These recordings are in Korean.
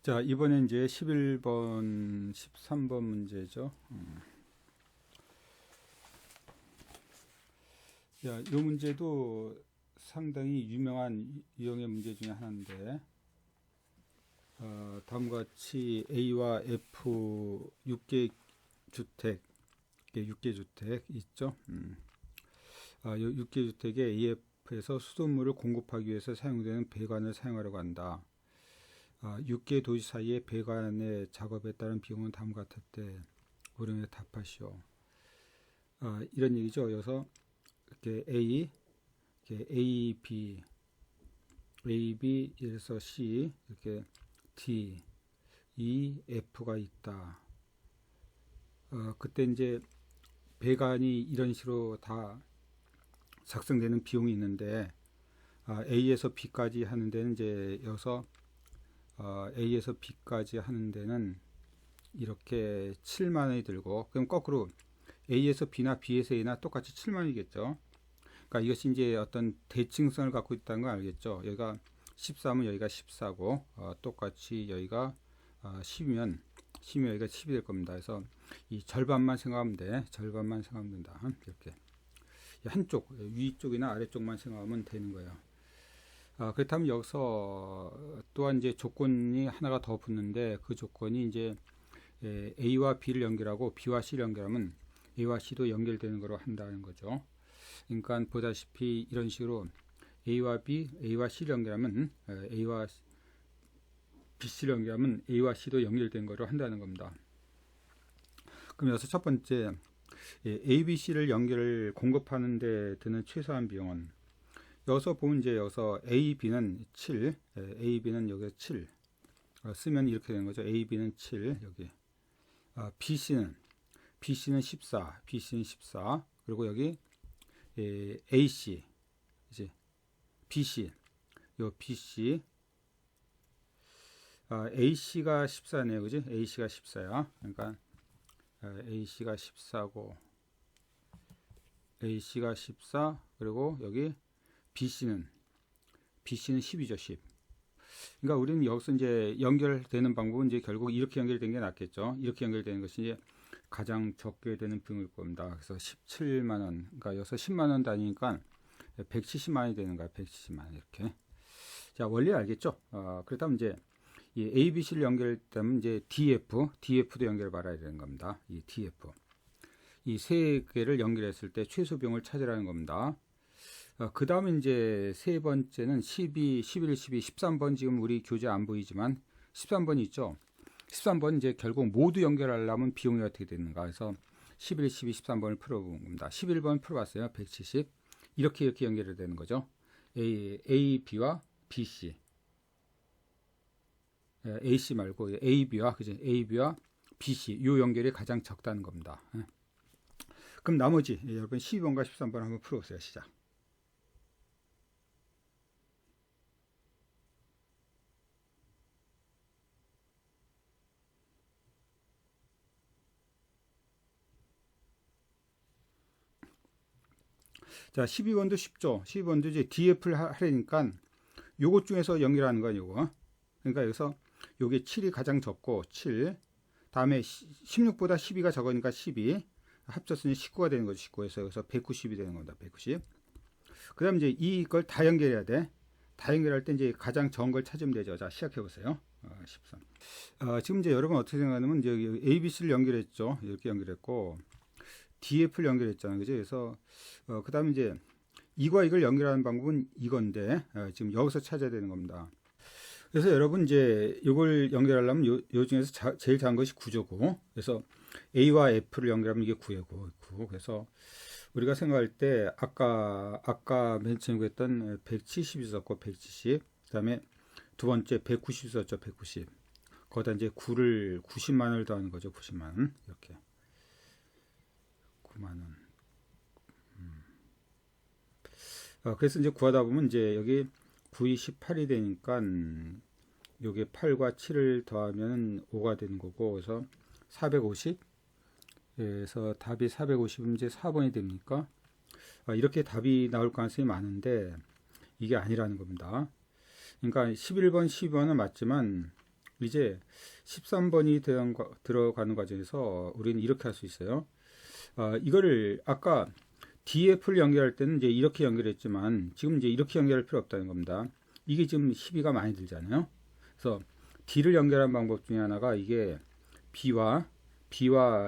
자, 이번에 이제 11번, 13번 문제죠. 야, 이 문제도 상당히 유명한 유형의 문제 중에 하나인데, 다음과 같이 A와 F 6개 주택, 6개 주택 있죠. 이 6개 주택에 AF에서 수돗물을 공급하기 위해서 사용되는 배관을 사용하려고 한다. 6개 도시 사이의 배관의 작업에 따른 비용은 다음과 같을 때 물음에 답하시오. 이런 얘기죠. 여기서 이렇게 A, B, 에서 C, 이렇게 D, E, F가 있다. 그때 이제 배관이 이런 식으로 다 작성되는 비용이 있는데, A에서 B까지 하는 데는 이제 여기서 A에서 B까지 하는 데는 이렇게 7만 원이 들고, 그럼 거꾸로 A에서 B나 B에서 A나 똑같이 7만 원이겠죠. 그러니까 이것이 이제 어떤 대칭성을 갖고 있다는 걸 알겠죠. 여기가 13은 여기가 14고, 똑같이 여기가 10이면 여기가 10이 될 겁니다. 그래서 이 절반만 생각하면 돼. 절반만 생각하면 된다. 이렇게 한쪽, 위쪽이나 아래쪽만 생각하면 되는 거예요. 그렇다면 여기서 또한 이제 조건이 하나가 더 붙는데, 그 조건이 이제 A와 B를 연결하고 B와 C를 연결하면 A와 C도 연결되는 거로 한다는 거죠. 그러니까 보다시피 이런 식으로 A와 B, A와 C를 연결하면 A와 BC를 연결하면 A와 C도 연결된 거로 한다는 겁니다. 그럼 여기서 첫 번째 A, B, C를 공급하는 데 드는 최소한 비용은, 여기서 보면 이제 여기서 A, B는 7, A, B는 여기 7 쓰면 이렇게 되는 거죠. A, B는 7 여기. BC는 14, 그리고 여기 AC 이제 BC, 요 BC, AC가 14네요, 그지? AC가 14야. 그러니까 AC가 14고 AC가 14, 그리고 여기 BC는 10이죠, 10. 그러니까 우리는 여기서 이제 연결되는 방법은 이제 결국 이렇게 연결된 게 낫겠죠. 이렇게 연결되는 것이 이제 가장 적게 되는 비용일 겁니다. 그래서 17만 원, 그러니까 여기서 10만 원 단위니까 170만 원이 되는 거야. 170만 원 이렇게. 자, 원리 알겠죠? 그렇다면 이제 이 A, B, C를 연결되면 이제 DF도 연결 받아야 되는 겁니다. 이 DF. 이 세 개를 연결했을 때 최소 비용을 찾으라는 겁니다. 그 다음에 이제 세 번째는 12, 11, 12, 13번 지금 우리 교재 안 보이지만 13번이 있죠. 13번 이제 결국 모두 연결하려면 비용이 어떻게 되는가 해서 11, 12, 13번을 풀어본 겁니다. 11번 풀어봤어요. 170. 이렇게 연결이 되는 거죠. A, B와 BC. AC 말고 AB와 BC. 이 연결이 가장 적다는 겁니다. 그럼 나머지 여러분 12번과 13번 한번 풀어보세요. 시작. 자, 12번도 쉽죠. 12번도 이제 DF를 하려니까 요것 중에서 연결하는 거예요, 요거. 그러니까 여기서 요게 7이 가장 적고 7. 다음에 16보다 12가 적으니까 12. 합쳤으니 19가 되는 거죠. 19에서 여기서 190이 되는 겁니다. 190. 그다음 이제 이걸 다 연결해야 돼. 다 연결할 때 이제 가장 적은 걸 찾으면 되죠. 자, 시작해 보세요. 13. 지금 이제 여러분 어떻게 생각하냐면 이제 ABC를 연결했죠. 이렇게 연결했고 DF를 연결했잖아요. 그죠? 그래서 그다음에 이제 이과 이걸 연결하는 방법은 이건데 지금 여기서 찾아야 되는 겁니다. 그래서 여러분 이제 이걸 연결하려면 요 중에서 제일 작은 것이 9조고, 그래서 A와 F를 연결하면 이게 9예요. 9. 그래서 우리가 생각할 때 아까 맨 처음에 구했던 170이 있었고 170, 그다음에 두 번째 190이 있었죠. 190. 거기다 이제 90만 원을 더하는 거죠. 90만 원. 이렇게 9만 원. 그래서 이제 구하다 보면 이제 여기 9이 18이 되니까 요게 8과 7을 더하면 5가 되는 거고, 그래서 450. 그래서 답이 450이면 이제 4번이 됩니까? 이렇게 답이 나올 가능성이 많은데 이게 아니라는 겁니다. 그러니까 11번, 12번은 맞지만 이제 13번이 들어가는 과정에서 우리는 이렇게 할 수 있어요. 이거를 아까 DF를 연결할 때는 이제 이렇게 연결했지만 지금 이제 이렇게 연결할 필요 없다는 겁니다. 이게 지금 시비가 많이 들잖아요. 그래서 D를 연결한 방법 중에 하나가 이게 B와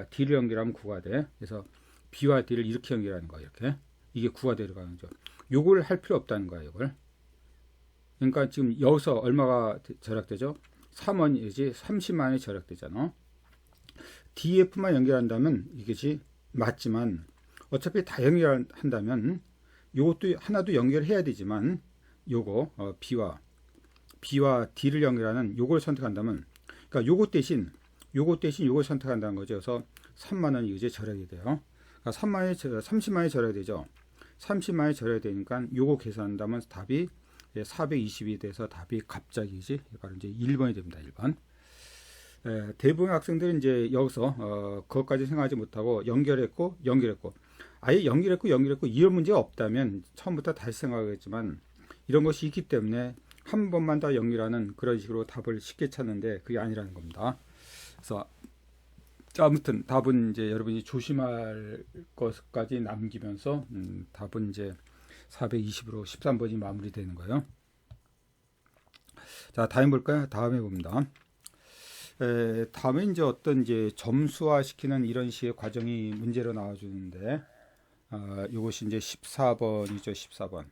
D를 연결하면 9가 돼. 그래서 B와 D를 이렇게 연결하는 거야. 이렇게. 이게 9가 들어가는 거죠. 요걸 할 필요 없다는 거야. 이걸. 그러니까 지금 여기서 얼마가 절약되죠? 3원이지 30만 원이 절약되잖아. DF만 연결한다면 이것이 맞지만 어차피 다 연결한다면 요것도 하나도 연결해야 되지만 요거 B와 D를 연결하는 요걸 선택한다면 그러니까 요것 대신 요걸 선택한다는 거죠. 그래서 3만 원이 이제 절약이 돼요. 그러니까 30만 원이 절약이 되죠. 30만 원이 절약이 되니까 요거 계산한다면 답이 420이 돼서 답이 갑자기지 바로 이제 1번이 됩니다. 1번. 대부분의 학생들은 이제 여기서 그것까지 생각하지 못하고 연결했고 아예 연결했고 이런 문제가 없다면 처음부터 다시 생각하겠지만 이런 것이 있기 때문에 한 번만 더 연결하는 그런 식으로 답을 쉽게 찾는데 그게 아니라는 겁니다. 그래서 아무튼 답은 이제 여러분이 조심할 것까지 남기면서 답은 이제 420으로 13번이 마무리되는 거예요. 자, 다음 볼까요? 다음에 봅니다. 다음에 이제 어떤 이제 점수화 시키는 이런 식의 과정이 문제로 나와주는데, 이것이 이제 14번이죠. 14번.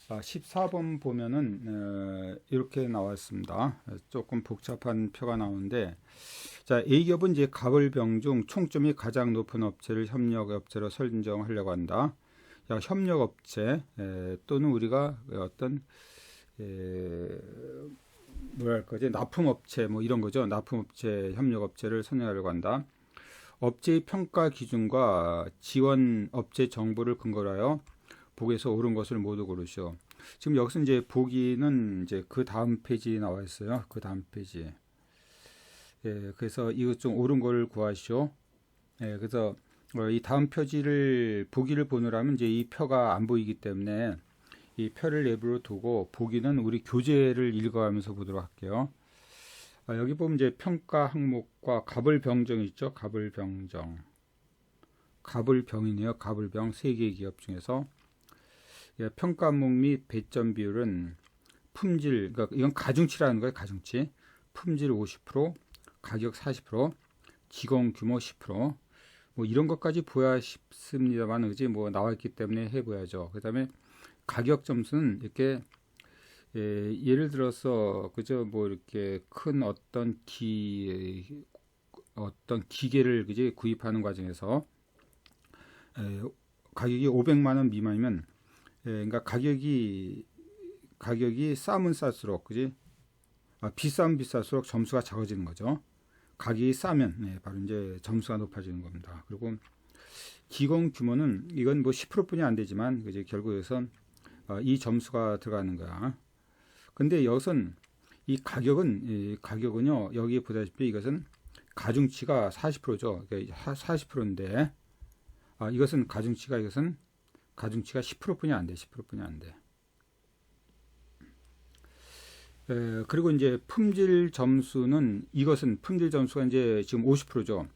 14번 보면은 이렇게 나왔습니다. 조금 복잡한 표가 나오는데, 자, A기업은 이제 갑을병 중 총점이 가장 높은 업체를 협력업체로 선정하려고 한다. 협력업체 또는 우리가 어떤 뭐랄까지 납품업체 뭐 이런 거죠. 납품업체, 협력업체를 선정하려고 한다. 업체의 평가 기준과 지원 업체 정보를 근거로 하여 보기에서 옳은 것을 모두 고르시오. 지금 여기서 이제 보기는 이제 그 다음 페이지에 나와 있어요. 그 다음 페이지. 그래서 이거 좀 옳은 걸 구하시오. 그래서 이 다음 표지를 보기를 보느라면 이제 이 표가 안 보이기 때문에 이 표를 내부로 두고 보기는 우리 교재를 읽어가면서 보도록 할게요. 여기 보면 이제 평가 항목과 갑을병정 있죠. 갑을병이네요. 갑을병 3개 기업 중에서 평가 항목 및 배점 비율은 품질, 그러니까 이건 가중치라는 거예요. 가중치. 품질 50%, 가격 40%, 직원 규모 10%. 뭐 이런 것까지 보야 싶습니다만 그지 뭐 나와 있기 때문에 해보야죠. 그다음에 가격 점수는 이렇게 예를 들어서 그저 뭐 이렇게 큰 어떤 기계를 그지 구입하는 과정에서 가격이 500만 원 미만이면 그러니까 가격이 싸면 쌀수록 그지 비싸면 비쌀수록 점수가 적어지는 거죠. 가격이 싸면 바로 이제 점수가 높아지는 겁니다. 그리고 직원 규모는 이건 뭐 10%뿐이 안 되지만 그지 결국 여기선 이 점수가 들어가는 거야. 근데 여기선 이 가격은요 여기 보다시피 이것은 가중치가 40%죠. 40%인데 이것은 가중치가 10%뿐이 안 돼. 10%뿐이 안 돼. 그리고 이제 품질 점수는 이것은 품질 점수가 이제 지금 50%죠.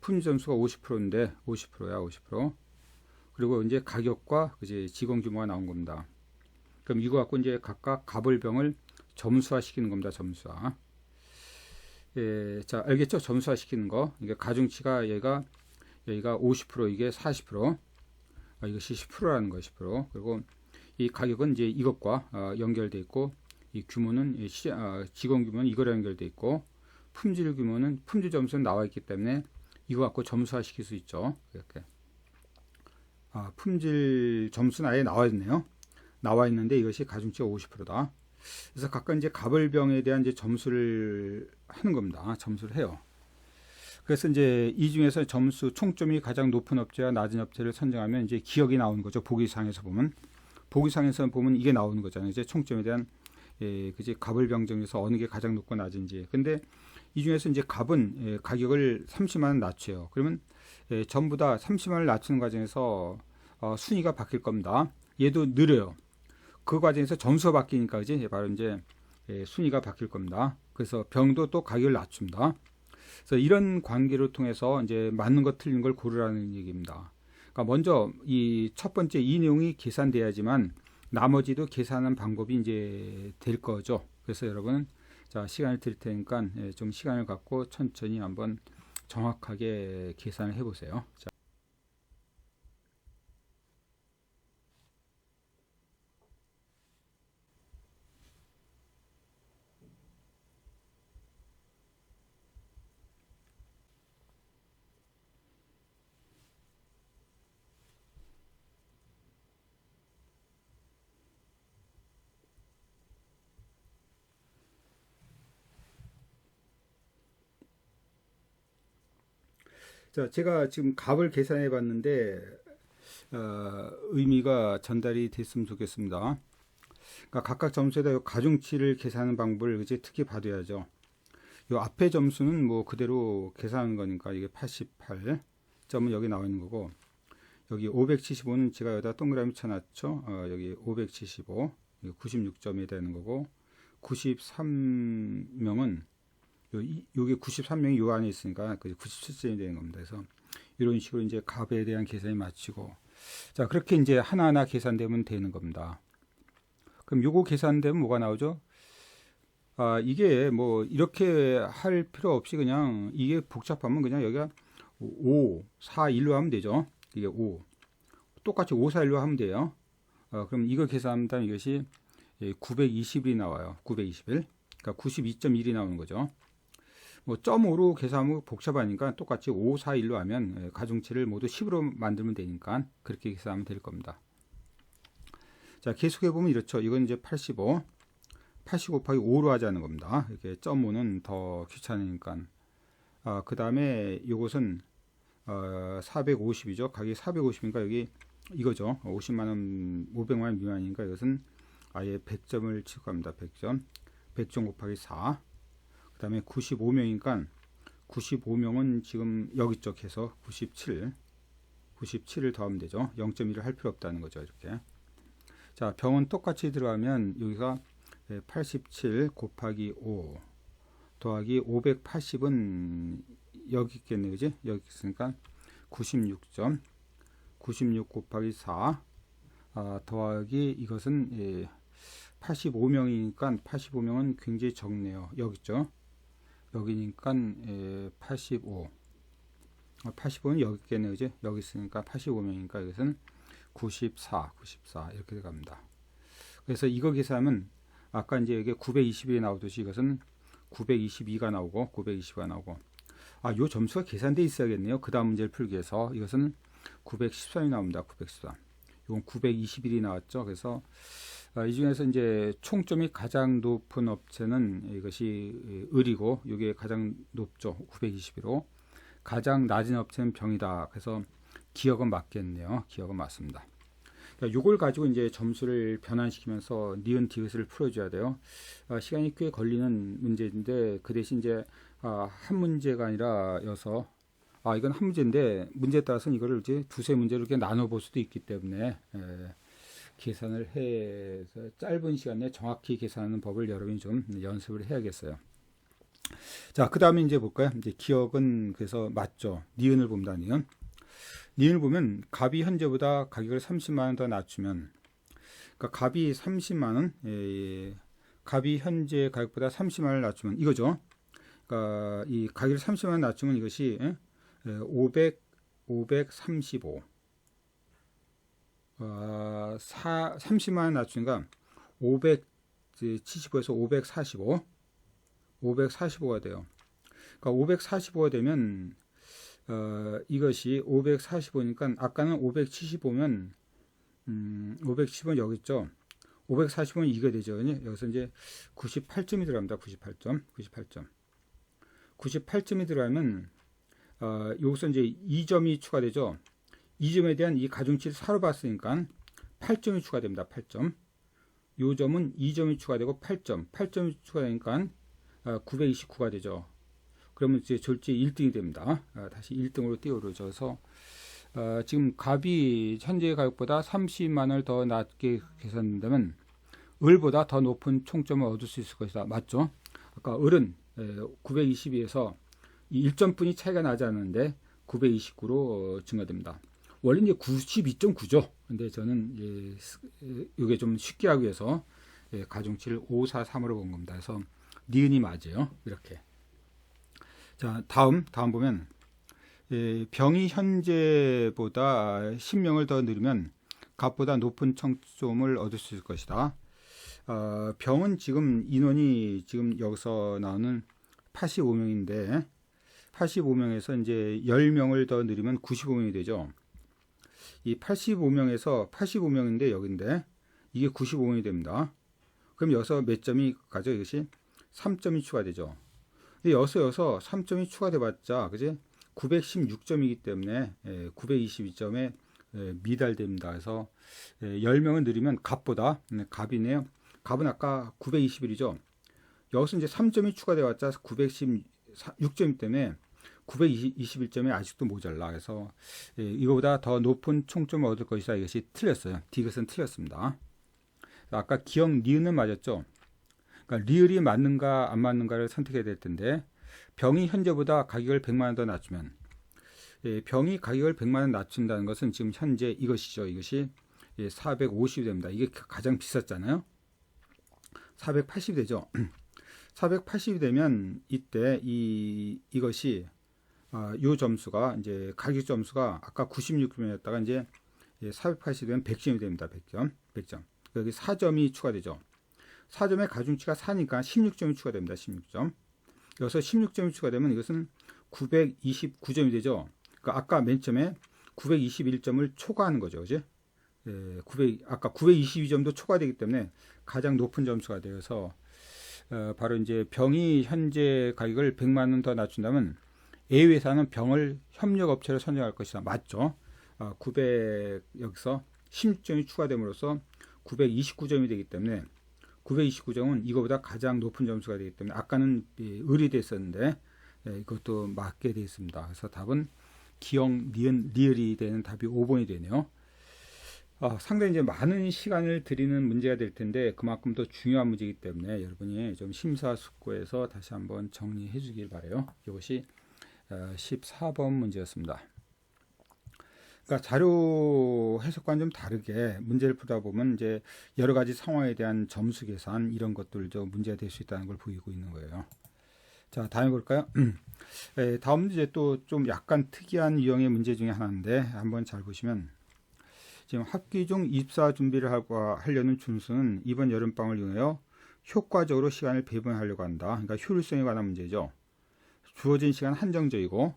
품질 점수가 50%인데 50%야 50%. 그리고 이제 가격과 이제 직원 규모가 나온 겁니다. 그럼 이거 갖고 이제 각각 갑을병을 점수화 시키는 겁니다. 점수화. 자 알겠죠? 점수화 시키는 거. 이게 가중치가 여기가 50% 이게 40%. 이것이 10%라는 거 10%. 그리고 이 가격은 이제 이것과 연결돼 있고. 이 규모는 직원 규모는 이거랑 연결돼 있고 품질 규모는 품질 점수는 나와 있기 때문에 이거 갖고 점수화 시킬 수 있죠. 이렇게 품질 점수는 아예 나와 있네요. 나와 있는데 이것이 가중치가 50%다. 그래서 각각 이제 갑을병에 대한 이제 점수를 하는 겁니다. 점수를 해요. 그래서 이제 이 중에서 점수 총점이 가장 높은 업체와 낮은 업체를 선정하면 이제 기억이 나오는 거죠. 보기상에서 보면 이게 나오는 거잖아요. 이제 총점에 대한 그지 갑을병 중에서 어느 게 가장 높고 낮은지. 근데 이 중에서 이제 갑은 가격을 30만 원 낮춰요. 그러면 전부 다 30만 원을 낮추는 과정에서 순위가 바뀔 겁니다. 얘도 느려요. 그 과정에서 점수가 바뀌니까 그지 바로 이제 순위가 바뀔 겁니다. 그래서 병도 또 가격을 낮춥니다. 그래서 이런 관계를 통해서 이제 맞는 거 틀린 걸 고르라는 얘기입니다. 그러니까 먼저 이 첫 번째 이 내용이 계산돼야지만 나머지도 계산하는 방법이 이제 될 거죠. 그래서 여러분 자 시간을 드릴 테니까 좀 시간을 갖고 천천히 한번 정확하게 계산을 해보세요. 자. 자, 제가 지금 값을 계산해 봤는데 의미가 전달이 됐으면 좋겠습니다. 그러니까 각각 점수에다 요 가중치를 계산하는 방법을 이제 특히 봐둬야죠. 요 앞에 점수는 뭐 그대로 계산하는 거니까 이게 88점은 여기 나와 있는 거고 여기 575는 제가 여기다 동그라미 쳐놨죠. 여기 575, 96점이 되는 거고 93명은 여기 93명이 요 안에 있으니까 97점이 되는 겁니다. 그래서 이런 식으로 이제 값에 대한 계산이 마치고 자 그렇게 이제 하나하나 계산되면 되는 겁니다. 그럼 요거 계산되면 뭐가 나오죠? 이게 뭐 이렇게 할 필요 없이 그냥 이게 복잡하면 그냥 여기가 5, 4, 1로 하면 되죠. 이게 5 똑같이 5, 4, 1로 하면 돼요. 그럼 이거 계산하면 이것이 921이 나와요. 921 그러니까 92.1이 나오는 거죠. 뭐 0.5로 계산하면 복잡하니까 똑같이 5, 4, 1로 하면 가중치를 모두 10으로 만들면 되니까 그렇게 계산하면 될 겁니다. 자 계속해 보면 이렇죠. 이건 이제 85 곱하기 5로 하자는 겁니다. 이렇게 0.5는 더 귀찮으니까. 그 다음에 이것은 450이죠. 가격이 450이니까 여기 이거죠. 50만원, 500만원 미만이니까 이것은 아예 100점을 칠 겁니다. 100점. 100점 곱하기 4. 그 다음에 95명이니까 95명은 지금 여기 쪽 해서 97을 더하면 되죠. 0.1을 할 필요 없다는 거죠. 이렇게. 자, 병은 똑같이 들어가면 여기가 87 곱하기 5 더하기 580은 여기 있겠네. 그지? 여기 있으니까 96점. 96 곱하기 4 더하기 이것은 85명이니까 85명은 굉장히 적네요. 여기 있죠. 여기니까 85. 85는 여기 있겠네. 그지? 여기 있으니까 85명이니까 이것은 94 이렇게 들어갑니다. 그래서 이거 계산하면 아까 이제 여기 921이 나오듯이 이것은 922가 나오고 920가 나오고 요 점수가 계산돼 있어야겠네요. 그 다음 문제를 풀기 위해서 이것은 913이 나옵니다. 913. 이건 921이 나왔죠. 그래서 이 중에서 이제 총점이 가장 높은 업체는 이것이 을이고 이게 가장 높죠. 921로. 가장 낮은 업체는 병이다. 그래서 기억은 맞겠네요. 기억은 맞습니다. 이걸 가지고 이제 점수를 변환시키면서 니은 디귿을 풀어줘야 돼요. 시간이 꽤 걸리는 문제인데 그 대신 이제 한 문제가 아니라 여서 이건 한 문제인데 문제에 따라서는 이거를 이제 두세 문제로 이렇게 나눠 볼 수도 있기 때문에 계산을 해서 짧은 시간에 정확히 계산하는 법을 여러분이 좀 연습을 해야겠어요. 자, 그 다음에 이제 볼까요? 이제 기억은 그래서 맞죠. 니은을 봅니다. 니은을 보면 값이 현재보다 가격을 30만원 더 낮추면 그러니까 값이 30만원 값이 현재 가격보다 30만원을 낮추면 이거죠. 그러니까 이 가격을 30만원 낮추면 이것이 535 30만원 낮추니까 575에서 545가 돼요. 그러니까 545가 되면 이것이 545니까 아까는 575면 570은 여기 있죠. 540은 이게 되죠. 여기서 이제 98점이 들어갑니다. 98점이 들어가면 여기서 이제 2점이 추가되죠. 2점에 대한 이 가중치를 4로 봤으니까 8점이 추가됩니다. 8점. 요 점은 2점이 추가되고 8점이 추가되니까 929가 되죠. 그러면 이제 절제 1등이 됩니다. 다시 1등으로 뛰어오르셔서 지금 값이 현재 가격보다 30만원을 더 낮게 계산된다면 을보다 더 높은 총점을 얻을 수 있을 것이다. 맞죠? 아까 을은 922에서 1점뿐이 차이가 나지 않는데 929로 증가됩니다. 원래 이제 92.9죠. 근데 저는 이게 좀 쉽게 하기 위해서 가중치를 543으로 본 겁니다. 그래서 니은이 맞아요. 이렇게. 자, 다음 보면 병이 현재보다 10명을 더 늘으면 갑보다 높은 청점을 얻을 수 있을 것이다. 병은 지금 인원이 지금 여기서 나오는 85명인데 85명에서 이제 10명을 더 늘리면 95명이 되죠. 이 85명에서 85명인데 여기인데 이게 95명이 됩니다. 그럼 여기서 몇 점이 가죠? 이것이 3점이 추가되죠. 근데 여기서 3점이 추가돼봤자 그지? 916점이기 때문에 922점에 미달됩니다. 그래서 10명을 늘리면 갑보다 갑이네요. 갑은 아까 921이죠. 여기서 이제 3점이 추가돼봤자 916점 때문에 921점에 아직도 모자라. 그래서 이거보다 더 높은 총점을 얻을 것이다. 이것이 틀렸어요. 디귿은 틀렸습니다. 아까 기억 니은은 맞았죠. 그러니까 리을이 맞는가 안 맞는가를 선택해야 될 텐데 병이 현재보다 가격을 100만 원 더 낮추면 병이 가격을 100만 원 낮춘다는 것은 지금 현재 이것이죠. 이것이 450이 됩니다. 이게 가장 비쌌잖아요. 480이 되죠. 480이 되면 이때 이것이 요 점수가 이제 가격 점수가 아까 96점이었다가 이제 480이 되면 100점이 됩니다. 100점. 여기 4점이 추가되죠. 4점의 가중치가 4니까 16점이 추가됩니다. 16점. 여기서 16점이 추가되면 이것은 929점이 되죠. 그러니까 아까 맨 처음에 921점을 초과하는 거죠. 그지? 아까 922점도 초과되기 때문에 가장 높은 점수가 되어서 바로 이제 병이 현재 가격을 100만 원 더 낮춘다면 A회사는 병을 협력업체로 선정할 것이다. 맞죠? 900 여기서 16점이 추가됨으로써 929점이 되기 때문에 929점은 이거보다 가장 높은 점수가 되기 때문에 아까는 을이 됐었는데 이것도 맞게 되어 있습니다. 그래서 답은 기역, 니은, 리을이 되는 답이 5번이 되네요. 상당히 이제 많은 시간을 드리는 문제가 될 텐데 그만큼 더 중요한 문제이기 때문에 여러분이 좀 심사숙고해서 다시 한번 정리해 주길 바라요. 이것이 14번 문제였습니다. 그러니까 자료 해석과는 좀 다르게 문제를 풀다 보면 이제 여러 가지 상황에 대한 점수 계산 이런 것들도 문제가 될 수 있다는 걸 보이고 있는 거예요. 자, 다음에 볼까요? 다음 문제 또 좀 약간 특이한 유형의 문제 중에 하나인데 한번 잘 보시면 지금 학기 중 입사 준비를 하려는 준수는 이번 여름방을 이용하여 효과적으로 시간을 배분하려고 한다. 그러니까 효율성에 관한 문제죠. 주어진 시간 한정적이고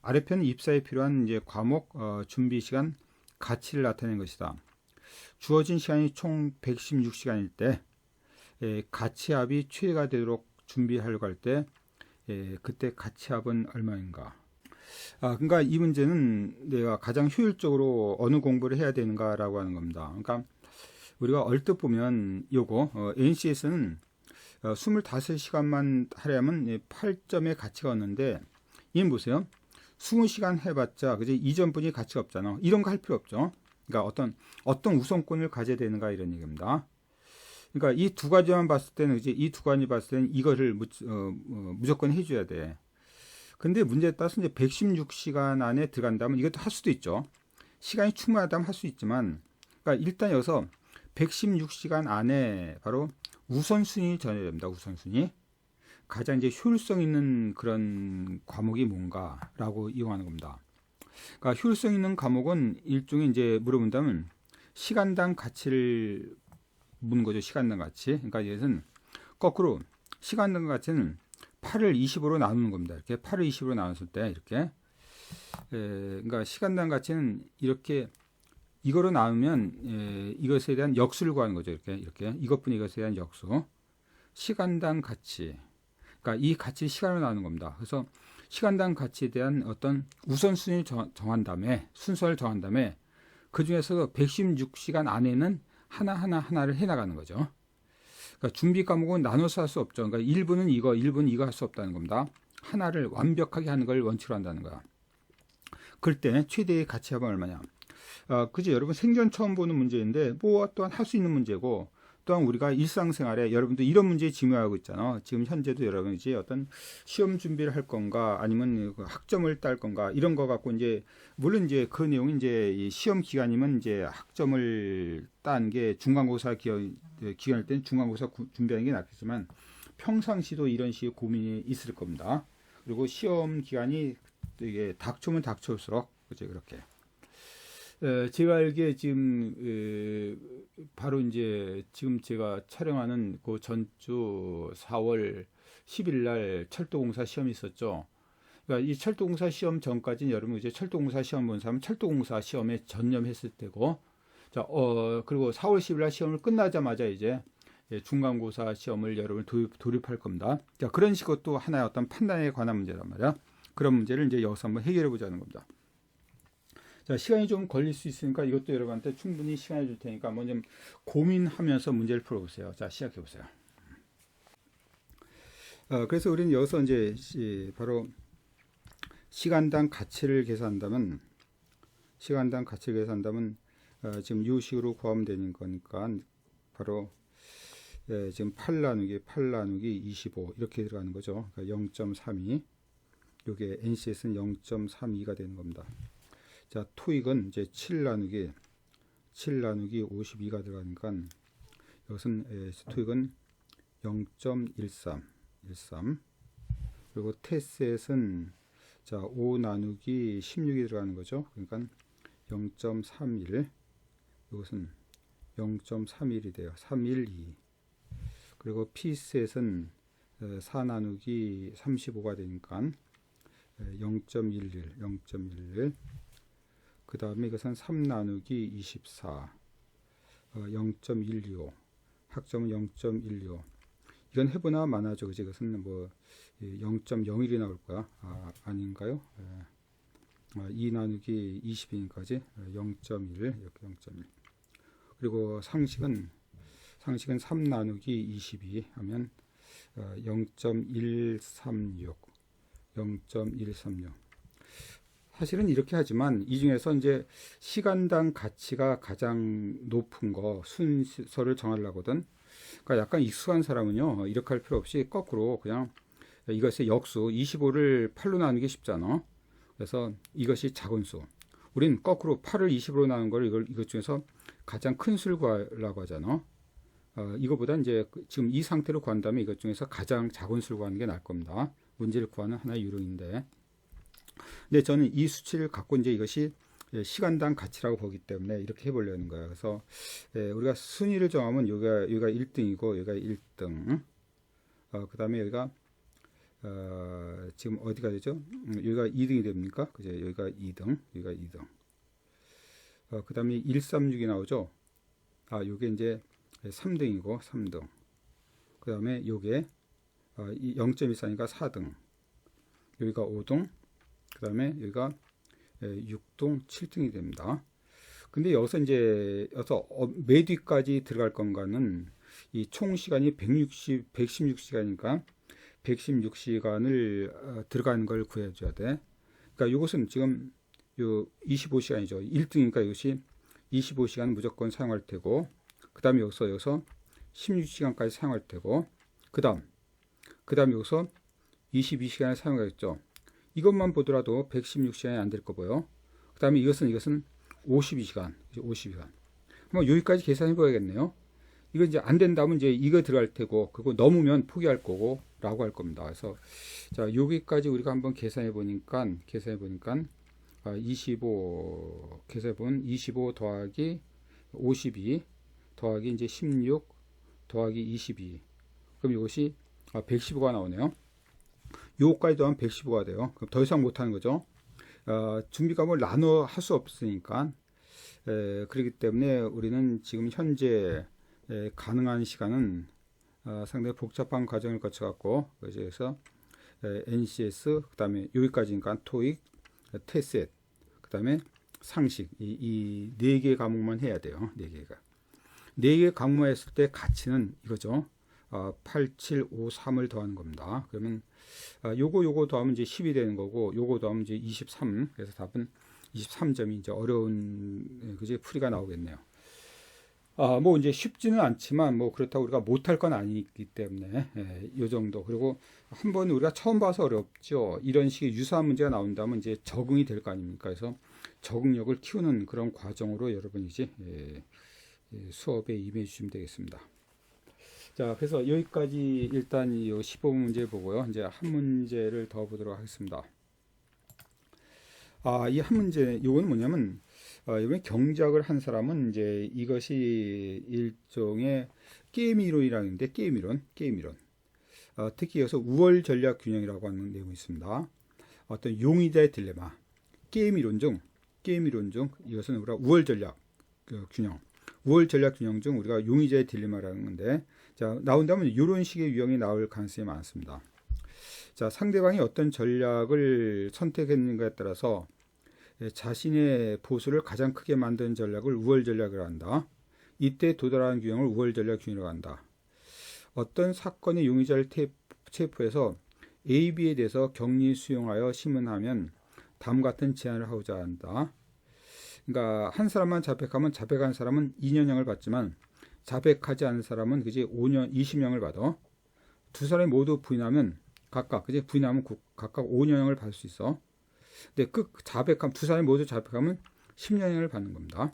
아래편은 입사에 필요한 이제 과목 준비 시간 가치를 나타내는 것이다. 주어진 시간이 총 116시간일 때 가치합이 최대가 되도록 준비하려고 할 때 그때 가치합은 얼마인가? 그러니까 이 문제는 내가 가장 효율적으로 어느 공부를 해야 되는가라고 하는 겁니다. 그러니까 우리가 얼뜻 보면 요거 NC에서는 25시간만 하려면 8점의 가치가 얻는데 이건 보세요. 20시간 해봤자 그지 이전분이 가치가 없잖아. 이런 거 할 필요 없죠. 그러니까 어떤 우선권을 가져야 되는가 이런 얘기입니다. 그러니까 이 두 가지만 봤을 때는 이제 이 두 가지 봤을 때는 이거를 무조건 해줘야 돼. 근데 문제에 따라서 이제 116시간 안에 들어간다면 이것도 할 수도 있죠. 시간이 충분하다면 할 수 있지만, 그러니까 일단 여기서 116시간 안에 바로 우선순위 정해야 됩니다. 우선순위. 가장 이제 효율성 있는 그런 과목이 뭔가라고 이용하는 겁니다. 그러니까 효율성 있는 과목은 일종의 이제 물어본다면 시간당 가치를 묻는 거죠. 시간당 가치. 그러니까 이것은 거꾸로 시간당 가치는 8을 20으로 나누는 겁니다. 이렇게 8을 20으로 나눴을 때 이렇게 그러니까 시간당 가치는 이렇게 이거로 나누면 이것에 대한 역수를 구하는 거죠. 이렇게 이것분이 이것에 대한 역수. 시간당 가치. 그러니까 이 가치를 시간으로 나누는 겁니다. 그래서 시간당 가치에 대한 어떤 우선순위를 정한 다음에 순서를 정한 다음에 그 중에서 116시간 안에는 하나를 해나가는 거죠. 그러니까 준비 과목은 나눠서 할 수 없죠. 그러니까 1분은 이거, 1분은 이거 할 수 없다는 겁니다. 하나를 완벽하게 하는 걸 원칙으로 한다는 거야. 그럴 때 최대의 가치합은 얼마냐? 그죠? 여러분 생전 처음 보는 문제인데 뭐 또한 할 수 있는 문제고 또한 우리가 일상생활에 여러분들 이런 문제에 직면하고 있잖아. 지금 현재도 여러분 이제 어떤 시험 준비를 할 건가 아니면 그 학점을 딸 건가 이런 거 갖고 이제 물론 이제 그 내용이 이제 이 시험 기간이면 이제 학점을 딴 게 중간고사 기간일 때는 중간고사 준비하는 게 낫겠지만 평상시도 이런 식의 고민이 있을 겁니다. 그리고 시험 기간이 이게 닥쳐오면 닥쳐올수록 그죠 그렇게. 제가 알기에 지금 바로 이제 지금 제가 촬영하는 그 전주 4월 10일 날 철도공사 시험이 있었죠. 그러니까 이 철도공사 시험 전까지는 여러분 이제 철도공사 시험 본 사람은 철도공사 시험에 전념했을 때고, 자, 그리고 4월 10일 날 시험을 끝나자마자 이제 중간고사 시험을 여러분 돌입할 겁니다. 자, 그런 식으로 또 하나의 어떤 판단에 관한 문제란 말이야. 그런 문제를 이제 여기서 한번 해결해 보자는 겁니다. 자, 시간이 좀 걸릴 수 있으니까 이것도 여러분한테 충분히 시간을 줄 테니까 한번 좀 고민하면서 문제를 풀어보세요. 자, 시작해 보세요. 그래서 우리는 여기서 이제 바로 시간당 가치를 계산한다면 지금 이 식으로 구하면 되는 거니까 바로 지금 8 나누기 25 이렇게 들어가는 거죠. 그러니까 0.32. 요게 NCS는 0.32가 되는 겁니다. 자, 토익은 이제 7 나누기 52가 들어가니까 이것은 토익은 0.13. 그리고 테셋은 자, 5 나누기 16이 들어가는 거죠. 그러니까 0.31. 이것은 0.31이 돼요. 312. 그리고 P셋은 4 나누기 35가 되니까 0.11. 그 다음에 이것은 3 나누기 24, 0.125. 학점은 0.125. 이건 해보나 마나죠. 그지? 이것은 뭐 0.01이 나올 거야. 아닌가요? 2 나누기 20이니까지 0.1 이렇게 0.1. 그리고 상식은 3 나누기 22 하면 0.136. 사실은 이렇게 하지만 이 중에서 이제 시간당 가치가 가장 높은 거 순서를 정하려거든. 그러니까 약간 익숙한 사람은요 이렇게 할 필요 없이 거꾸로 그냥 이것의 역수 25를 8로 나누기 쉽잖아. 그래서 이것이 작은 수. 우린 거꾸로 8을 20으로 나눈 걸 이것 중에서 가장 큰 수를 구하려고 하잖아. 이거보다 이제 지금 이 상태로 구한다면 이것 중에서 가장 작은 수를 구하는 게 나을 겁니다. 문제를 구하는 하나의 요령인데. 근데 저는 이 수치를 갖고 이제 이것이 시간당 가치라고 보기 때문에 이렇게 해보려는 거예요. 그래서 우리가 순위를 정하면 여기가 1등이고 여기가 1등. 그 다음에 여기가 지금 어디가 되죠? 여기가 2등이 됩니까? 그죠? 여기가 2등. 그 다음에 136이 나오죠. 요게 이제 3등이고 3등. 그 다음에 요게 0.14니까 4등. 여기가 5등. 그 다음에 여기가 6등, 7등이 됩니다. 근데 여기서 매 뒤까지 들어갈 건가는 이 총 시간이 116시간이니까 116시간을 들어가는 걸 구해줘야 돼. 그러니까 이것은 지금 요 25시간이죠. 1등이니까 이것이 25시간 무조건 사용할 테고, 그 다음에 여기서 16시간까지 사용할 테고, 그 다음에 여기서 22시간을 사용하겠죠. 이것만 보더라도 116시간이 안 될 거 보여. 그 다음에 이것은 52시간. 한번 여기까지 계산해 봐야겠네요. 이거 이제 안 된다면 이제 이거 들어갈 테고, 그리고 넘으면 포기할 거고, 라고 할 겁니다. 그래서, 자, 여기까지 우리가 한번 계산해 보니까, 25 더하기 52 더하기 이제 16 더하기 22. 그럼 이것이 115가 나오네요. 요거까지 더하면 115가 돼요. 그럼 더 이상 못하는 거죠. 준비과목을 나눠 할 수 없으니까. 그렇기 때문에 우리는 지금 현재 가능한 시간은 상당히 복잡한 과정을 거쳐갖고, 그래서 NCS, 그 다음에 여기까지니까 토익, 테셋, 그 다음에 상식, 이 4개 과목만 해야 돼요. 4개가. 4개 과목만 했을 때 가치는 이거죠. 8753을 더하는 겁니다. 그러면 요거 더하면 이제 10이 되는 거고, 요거 더하면 이제 23. 그래서 답은 23점이 이제 어려운 그지 풀이가 나오겠네요. 뭐 이제 쉽지는 않지만 뭐 그렇다고 우리가 못할 건 아니기 때문에 이 정도. 그리고 한번 우리가 처음 봐서 어렵죠. 이런 식의 유사한 문제가 나온다면 이제 적응이 될 거 아닙니까? 그래서 적응력을 키우는 그런 과정으로 여러분이 이제 수업에 임해 주시면 되겠습니다. 자, 그래서 여기까지 일단 이 15번 문제 보고요. 이제 한 문제를 더 보도록 하겠습니다. 이 한 문제, 이건 뭐냐면, 이번에 경작을 한 사람은 이제 이것이 일종의 게임 이론이라는데, 게임 이론. 특히 여기서 우월 전략 균형이라고 하는 내용이 있습니다. 어떤 용의자의 딜레마. 게임 이론 중, 이것은 우리가 우월 전략 균형. 우월 전략 균형 중 우리가 용의자의 딜레마라는 건데, 자, 나온다면 이런 식의 유형이 나올 가능성이 많습니다. 자, 상대방이 어떤 전략을 선택했는가에 따라서 자신의 보수를 가장 크게 만드는 전략을 우월 전략이라고 한다. 이때 도달하는 균형을 우월 전략 균형이라고 한다. 어떤 사건의 용의자를 체포해서 A, B에 대해서 격리 수용하여 심문하면 다음 같은 제안을 하고자 한다. 그러니까 한 사람만 자백하면 자백한 사람은 2년형을 받지만 자백하지 않은 사람은 그지 5년 20년을 받아. 두 사람이 모두 부인하면 각각 각각 5년형을 받을 수 있어. 근데 두 사람이 모두 자백하면 10년형을 받는 겁니다.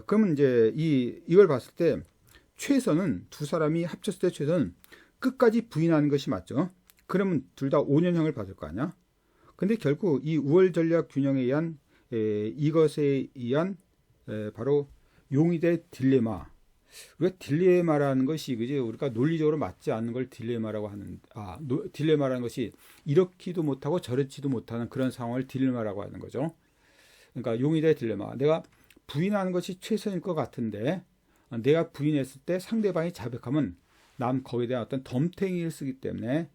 그러면 이제 이걸 봤을 때 최선은 두 사람이 합쳤을 때 최선은 끝까지 부인하는 것이 맞죠. 그러면 둘 다 5년형을 받을 거 아니야. 근데 결국 이 우월 전략 균형에 의한 이것에 의한 바로 용의자의 딜레마. 우리가 딜레마라는 것이 그지 우리가 논리적으로 맞지 않는 걸 딜레마라고 하는 딜레마라는 것이 이렇지도 못하고 저렇지도 못하는 그런 상황을 딜레마라고 하는 거죠. 그러니까 용의자의 딜레마. 내가 부인하는 것이 최선일 것 같은데 내가 부인했을 때 상대방이 자백하면 난 거기에 대한 어떤 덤탱이를 쓰기 때문에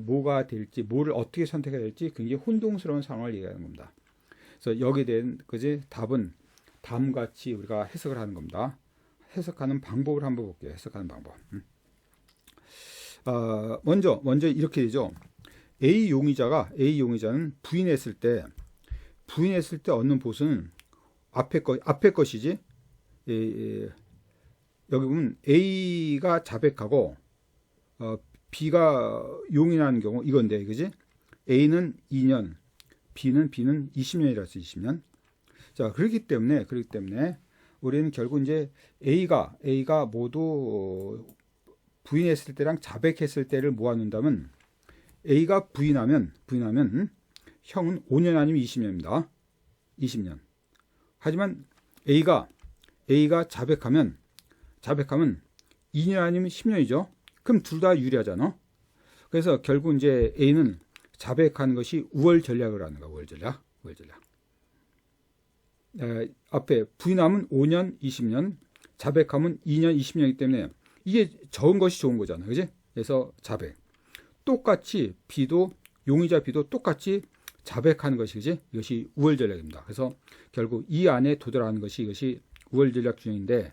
뭐가 될지 뭐를 어떻게 선택해야 될지 굉장히 혼동스러운 상황을 얘기하는 겁니다. 그래서 여기에 대한 그지 답은 다음과 같이 우리가 해석을 하는 겁니다. 해석하는 방법을 한번 볼게요. 해석하는 방법. 먼저 이렇게 되죠. A 용의자는 부인했을 때 얻는 보수는 앞에 것이지. 여기 보면 A가 자백하고 B가 용인하는 경우 이건데, 그지? A는 2년, B는 20년이라서 20년. 자, 그렇기 때문에 우리는 결국 이제 A가 모두 부인했을 때랑 자백했을 때를 모아놓는다면 A가 부인하면 형은 5년 아니면 20년입니다. 20년. 하지만 A가 자백하면 2년 아니면 10년이죠. 그럼 둘 다 유리하잖아. 그래서 결국 이제 A는 자백하는 것이 우월 전략을 하는 거야. 우월 전략. 앞에 부인하면 5년, 20년, 자백하면 2년, 20년이기 때문에 이게 적은 것이 좋은 거잖아. 그지? 그래서 자백. 똑같이 용의자 B도 똑같이 자백하는 것이, 그지? 이것이 우월 전략입니다. 그래서 결국 이 안에 도달하는 것이 이것이 우월 전략 균형인데,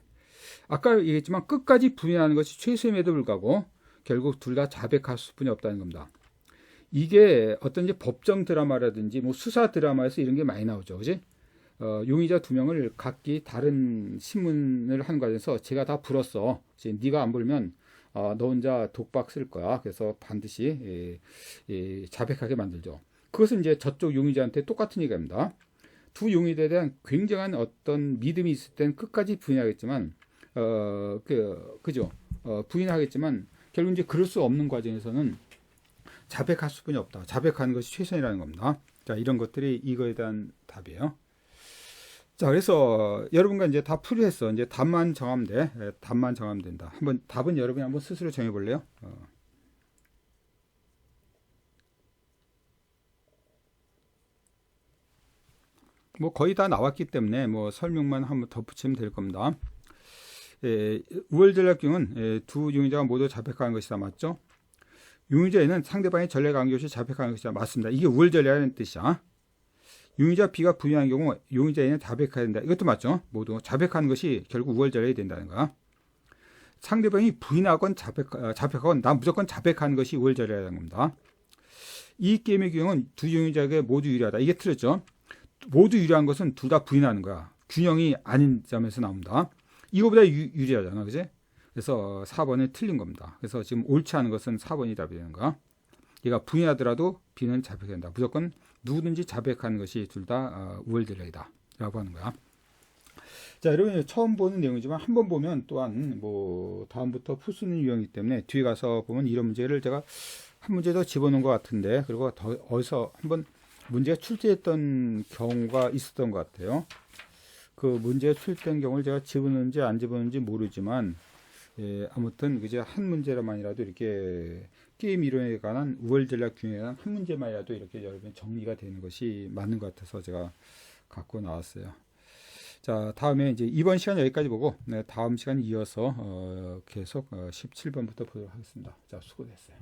아까 얘기했지만 끝까지 부인하는 것이 최소임에도 불구하고 결국 둘 다 자백할 수뿐이 없다는 겁니다. 이게 어떤 이제 법정 드라마라든지 뭐 수사 드라마에서 이런 게 많이 나오죠. 그지? 용의자 2명을 각기 다른 신문을 하는 과정에서 제가 다 불었어. 이제 네가 안 불면 너 혼자 독박 쓸 거야. 그래서 반드시 자백하게 만들죠. 그것은 이제 저쪽 용의자한테 똑같은 얘기입니다. 두 용의자에 대한 굉장한 어떤 믿음이 있을 땐 끝까지 부인하겠지만, 그죠? 부인하겠지만 결국 이제 그럴 수 없는 과정에서는 자백할 수뿐이 없다. 자백하는 것이 최선이라는 겁니다. 자, 이런 것들이 이거에 대한 답이에요. 자, 그래서 여러분과 이제 다 풀이했어. 이제 답만 정하면 돼. 답만 정하면 된다. 한번 답은 여러분이 한번 스스로 정해 볼래요? 뭐 거의 다 나왔기 때문에 뭐 설명만 한번 덧붙이면 될 겁니다. 우월 전략균은 두 용의자가 모두 자백하는 것이다. 맞죠? 용의자에는 상대방의 전략 안기 없이 자백하는 것이다. 맞습니다. 이게 우월 전략이라는 뜻이야. 용의자 B가 부인한 경우 용의자 A는 자백해야 된다. 이것도 맞죠? 모두 자백하는 것이 결국 우월 전략이 된다는 거야. 상대방이 부인하건 자백하건 난 무조건 자백하는 것이 우월 전략이라는 겁니다. 이 게임의 경우는 두 용의자에게 모두 유리하다. 이게 틀렸죠? 모두 유리한 것은 둘 다 부인하는 거야. 균형이 아닌 점에서 나옵니다. 이거보다 유리하잖아, 그지? 그래서 4번은 틀린 겁니다. 그래서 지금 옳지 않은 것은 4번이 답이 되는 거야. 얘가 분해하더라도 B는 자백된다. 무조건 누구든지 자백하는 것이 둘 다 우월전략이다 라고 하는 거야. 자, 여러분 처음 보는 내용이지만 한번 보면 또한 뭐 다음부터 풀 수 있는 유형이기 때문에 뒤에 가서 보면 이런 문제를 제가 한 문제 더 집어넣은 것 같은데, 그리고 더 어디서 한번 문제가 출제했던 경우가 있었던 것 같아요. 그 문제가 출제된 경우를 제가 집어넣는지 안 집어넣는지 모르지만, 예, 아무튼 그저 한 문제만이라도 이렇게 게임 이론에 관한 우월 전략 균형에 관한 한 문제만이라도 이렇게 여러분 정리가 되는 것이 맞는 것 같아서 제가 갖고 나왔어요. 자, 다음에 이제 이번 시간 여기까지 보고, 네, 다음 시간 이어서 계속 17번부터 보도록 하겠습니다. 자, 수고됐어요.